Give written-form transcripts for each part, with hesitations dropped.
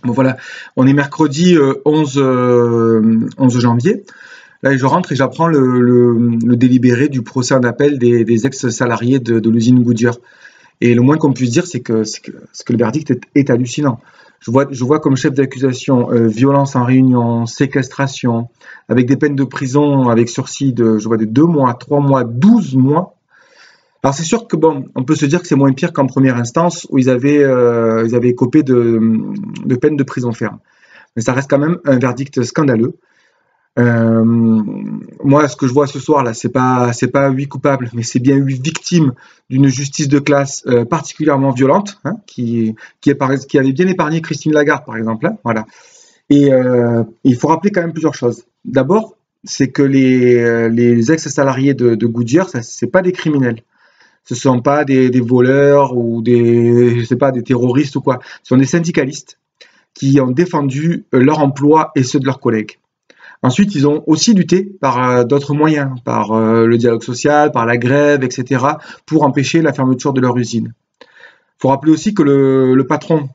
Bon voilà, on est mercredi 11 janvier. Là, je rentre et j'apprends le délibéré du procès en appel des ex-salariés de l'usine Goodyear. Et le moins qu'on puisse dire, c'est que le verdict est hallucinant. Je vois comme chef d'accusation violence en réunion, séquestration, avec des peines de prison avec sursis je vois de 2 mois, 3 mois, 12 mois. Alors c'est sûr que bon, on peut se dire que c'est moins pire qu'en première instance où ils avaient écopé de peines de prison ferme. Mais ça reste quand même un verdict scandaleux. Euh, Moi, ce que je vois ce soir là, c'est pas 8 coupables, mais c'est bien 8 victimes d'une justice de classe particulièrement violente, hein, qui avait bien épargné Christine Lagarde, par exemple. Hein, voilà. Et il faut rappeler quand même plusieurs choses. D'abord, c'est que les ex-salariés de Goodyear, c'est pas des criminels. Ce sont pas des voleurs ou je sais pas, des terroristes ou quoi. Ce sont des syndicalistes qui ont défendu leur emploi et ceux de leurs collègues. Ensuite, ils ont aussi lutté par d'autres moyens, par le dialogue social, par la grève, etc., pour empêcher la fermeture de leur usine. Il faut rappeler aussi que le patron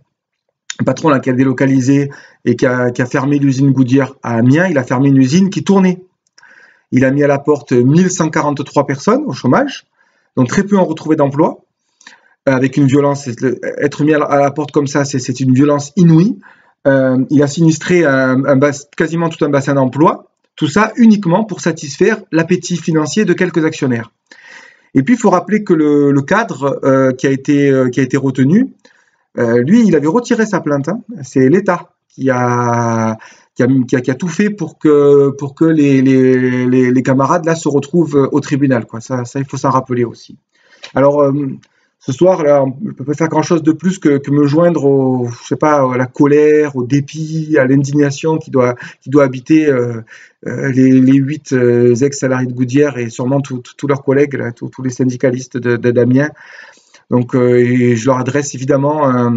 là, qui a délocalisé et qui a fermé l'usine Goodyear à Amiens, il a fermé une usine qui tournait. Il a mis à la porte 1143 personnes au chômage, dont très peu ont retrouvé d'emploi, avec une violence. Être mis à la porte comme ça, c'est une violence inouïe. Il a sinistré quasiment tout un bassin d'emploi, tout ça uniquement pour satisfaire l'appétit financier de quelques actionnaires. Et puis il faut rappeler que le cadre qui a été retenu, lui, il avait retiré sa plainte. Hein. C'est l'État qui a tout fait pour que les camarades là se retrouvent au tribunal. Quoi. Ça, il faut s'en rappeler aussi. Alors, ce soir, là, on ne peut pas faire grand-chose de plus que me joindre je sais pas, à la colère, au dépit, à l'indignation qui doit habiter les 8 ex-salariés de Goodyear et sûrement tous leurs collègues, là, tous les syndicalistes d'Amiens. Donc, et je leur adresse évidemment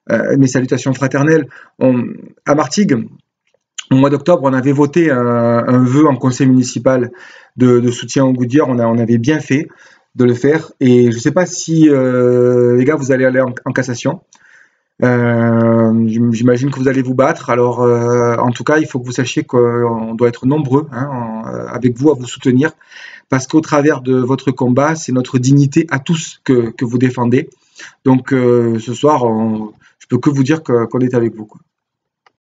mes salutations fraternelles. À Martigues, au mois d'octobre, on avait voté un vœu en conseil municipal de soutien au Goodyear. On avait bien fait de le faire. Et je ne sais pas si, les gars, vous allez aller en cassation. J'imagine que vous allez vous battre. Alors, en tout cas, il faut que vous sachiez qu'on doit être nombreux avec vous à vous soutenir. Parce qu'au travers de votre combat, c'est notre dignité à tous que vous défendez. Donc, ce soir, je peux que vous dire qu'on est avec vous. Quoi.